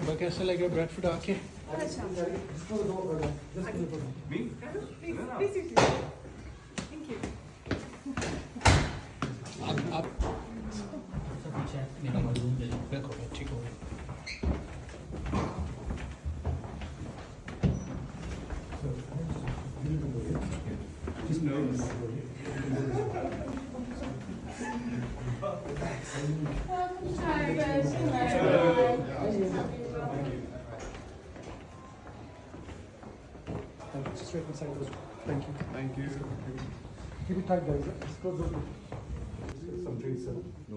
तो कैसा लग रहा है ब्रेडफोर्ड आके? अच्छा Me? प्लीज थैंक यू आप मेरा रूम ले लो, देखो ठीक हो गया। Just nervous. Just wait one second. Thank you. Thank you. Keep it tight, guys. Just close the door. Some drinks, sir? No.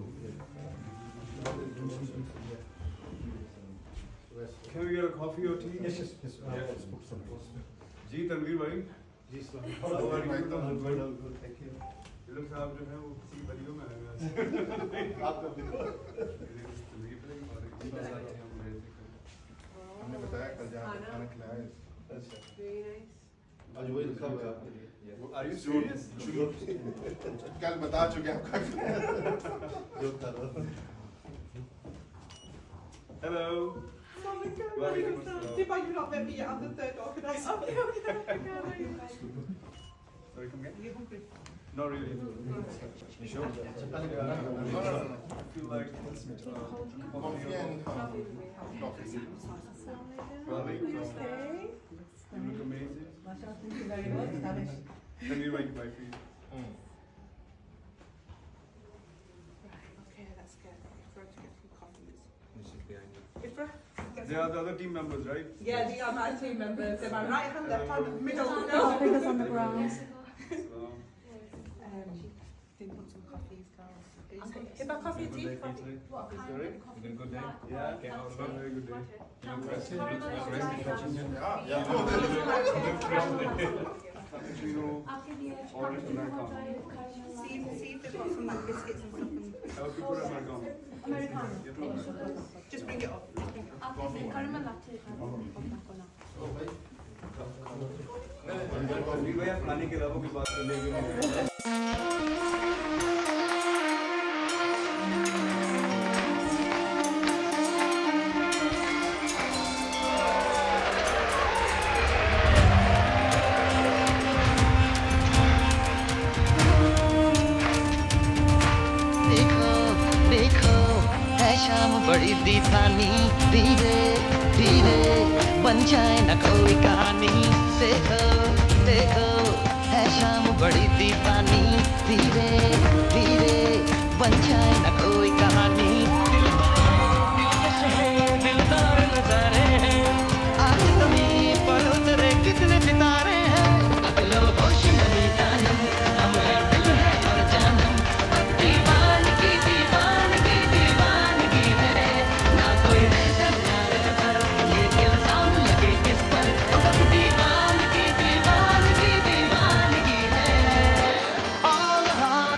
Can we get a coffee or tea? Yes, yes, yes. Yeah. Let's put some. जी तनवीर भाई जी sir. Thank you. इधर साहब जो है वो किसी बलियों में आए हुए हैं। आप कब हमने बताया कल जहाँ पे खाना खिलाया है। अच्छा। वेरी नाइस आज वही लिखा हुआ है आपके लिए। Are you serious? कल बता चुके आपका जो था। Hello. Oh my god, Walaikum assalam. Did you not met me yet? I'm the third organizer. Okay. Sorry, come again? Are you hungry? Not really. You sure? I feel like Coffee and coffee. Walaikum You assalam. stay? You look amazing. Mashallah, thank you very much. Danish. Tanveer भाई की wife he. Right, okay, that's good. Ifra to get some coffees. This is behind you. Ifra? Get They are the other team members, right? Yeah, they are my team members. They're my right hand, left hand, middle. Fingers on the ground. So, Didn't want some coffees, girls. Hit my coffee, tea? Coffee. sorry? You been good day? Yeah. Okay. Very good day. You look rested. You look rested. Yeah. Cappuccino, orange americano. See if they've got some like biscuits and stuff. And I would prefer americano. just bring it up. Just bring it up. Tanveer भाई आप खाने के अलावा कोई बात कर लेंगे। देखो देखो है शाम बड़ी दीवानी धीरे धीरे बन जाए न कोई कहानी देखो देखो है शाम बड़ी दीवानी धीरे धीरे बन जाए न कोई कहानी दिलदार नजारे हैं आज जमीन पर उतरे कितने सितारे हैं अगलो होश नहीं जाने हम हैं दिल है और जानम दीवानगी दीवानगी दीवानगी है ना कोई नजर पर ये इल्जाम लगे किस पर दीवानगी दीवानगी दीवानगी है all heart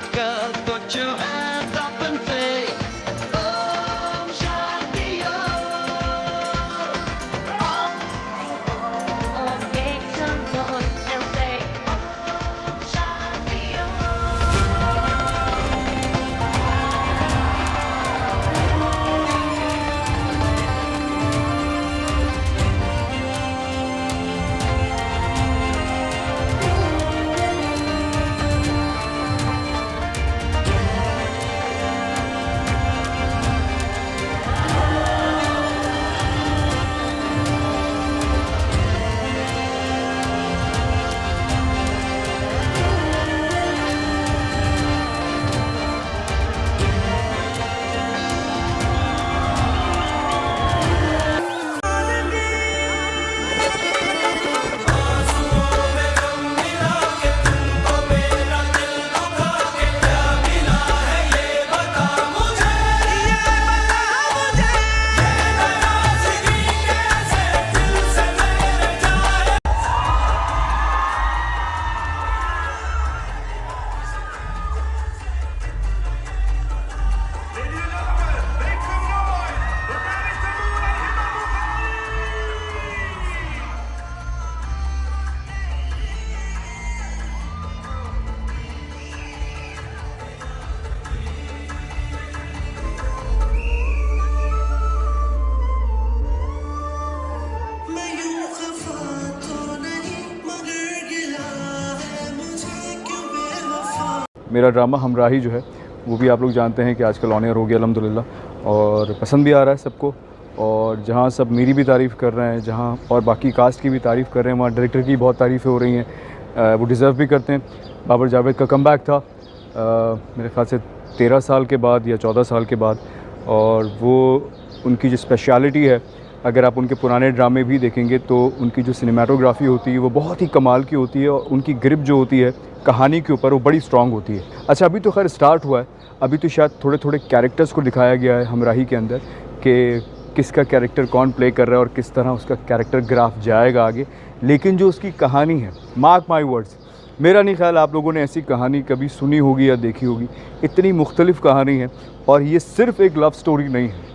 मेरा ड्रामा हमराही जो है वो भी आप लोग जानते हैं कि आजकल ऑन एयर हो गया अल्हम्दुलिल्लाह, और पसंद भी आ रहा है सबको। और जहाँ सब मेरी भी तारीफ़ कर रहे हैं, जहाँ और बाकी कास्ट की भी तारीफ़ कर रहे हैं, वहाँ डायरेक्टर की बहुत तारीफ़ें हो रही हैं, वो डिज़र्व भी करते हैं। बाबर जावेद का कमबैक था मेरे ख्याल से 13 साल के बाद या 14 साल के बाद, और वो उनकी जो स्पेशलिटी है, अगर आप उनके पुराने ड्रामे भी देखेंगे तो उनकी जो सिनेमाटोग्राफी होती है वो बहुत ही कमाल की होती है, और उनकी ग्रिप जो होती है कहानी के ऊपर वो बड़ी स्ट्रॉन्ग होती है। अच्छा, अभी तो खैर स्टार्ट हुआ है, अभी तो शायद थोड़े थोड़े कैरेक्टर्स को दिखाया गया है हमराही के अंदर कि किसका कैरेक्टर कौन प्ले कर रहा है और किस तरह उसका कैरेक्टर ग्राफ जाएगा आगे। लेकिन जो उसकी कहानी है, मार्क माई वर्ड्स, मेरा नहीं ख्याल आप लोगों ने ऐसी कहानी कभी सुनी होगी या देखी होगी। इतनी मुख्तलिफ कहानी है, और ये सिर्फ़ एक लव स्टोरी नहीं है।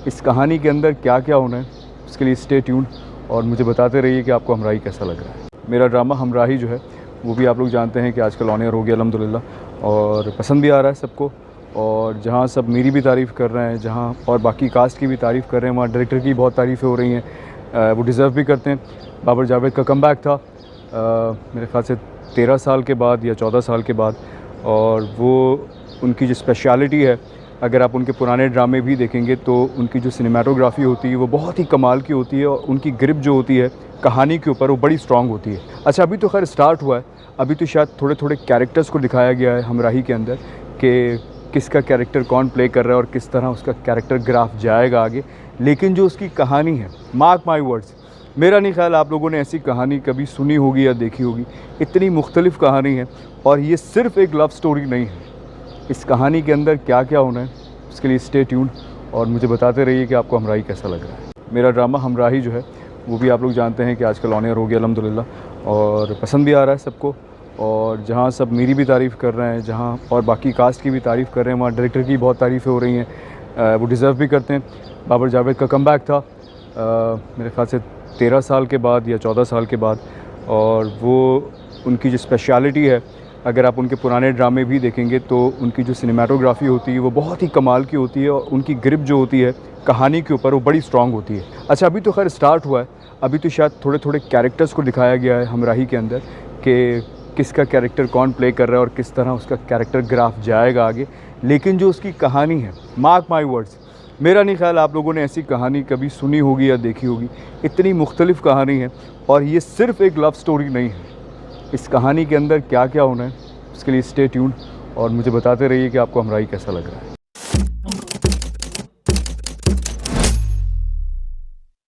इस कहानी के अंदर क्या क्या होना है उसके लिए स्टे ट्यून्ड, और मुझे बताते रहिए कि आपको हमराही कैसा लग रहा है। मेरा ड्रामा हमराही जो है वो भी आप लोग जानते हैं कि आजकल ऑन एयर हो गया अल्हम्दुलिल्लाह, और पसंद भी आ रहा है सबको। और जहाँ सब मेरी भी तारीफ़ कर रहे हैं, जहाँ और बाकी कास्ट की भी तारीफ़ कर रहे हैं, वहाँ डायरेक्टर की बहुत तारीफ़ें हो रही हैं, वो डिज़र्व भी करते हैं। बाबर जावेद का कमबैक था मेरे ख्याल से 13 साल के बाद या 14 साल के बाद, और वो उनकी जो स्पेशलिटी है, अगर आप उनके पुराने ड्रामे भी देखेंगे तो उनकी जो सिनेमाटोग्राफी होती है वो बहुत ही कमाल की होती है, और उनकी ग्रिप जो होती है कहानी के ऊपर वो बड़ी स्ट्रॉन्ग होती है। अच्छा, अभी तो खैर स्टार्ट हुआ है, अभी तो शायद थोड़े थोड़े कैरेक्टर्स को दिखाया गया है हमराही के अंदर कि किसका कैरेक्टर कौन प्ले कर रहा है और किस तरह उसका कैरेक्टर ग्राफ जाएगा आगे। लेकिन जो उसकी कहानी है, मार्क माई वर्ड्स, मेरा नहीं ख्याल आप लोगों ने ऐसी कहानी कभी सुनी होगी या देखी होगी। इतनी मुख्तलिफ कहानी है, और ये सिर्फ़ एक लव स्टोरी नहीं है। इस कहानी के अंदर क्या क्या होना है उसके लिए स्टे ट्यून्ड, और मुझे बताते रहिए कि आपको हमराही कैसा लग रहा है। मेरा ड्रामा हमराही जो है वो भी आप लोग जानते हैं कि आजकल ऑन एयर हो गया अल्हम्दुलिल्लाह, और पसंद भी आ रहा है सबको। और जहाँ सब मेरी भी तारीफ़ कर रहे हैं, जहाँ और बाकी कास्ट की भी तारीफ़ कर रहे हैं, वहाँ डायरेक्टर की बहुत तारीफ़ें हो रही हैं, वो डिज़र्व भी करते हैं। बाबर जावेद का कमबैक था मेरे ख्याल से 13 साल के बाद या 14 साल के बाद, और वो उनकी जो स्पेशलिटी है, अगर आप उनके पुराने ड्रामे भी देखेंगे तो उनकी जो सिनेमाटोग्राफी होती है वो बहुत ही कमाल की होती है, और उनकी ग्रिप जो होती है कहानी के ऊपर वो बड़ी स्ट्रॉन्ग होती है। अच्छा, अभी तो खैर स्टार्ट हुआ है, अभी तो शायद थोड़े थोड़े कैरेक्टर्स को दिखाया गया है हमराही के अंदर कि किसका कैरेक्टर कौन प्ले कर रहा है और किस तरह उसका कैरेक्टर ग्राफ जाएगा आगे। लेकिन जो उसकी कहानी है, मार्क माई वर्ड्स, मेरा नहीं ख्याल आप लोगों ने ऐसी कहानी कभी सुनी होगी या देखी होगी। इतनी मुख्तलिफ कहानी है, और ये सिर्फ़ एक लव स्टोरी नहीं है। इस कहानी के अंदर क्या क्या होना है उसके लिए स्टे ट्यून्ड, और मुझे बताते रहिए कि आपको हमराही कैसा लग रहा है।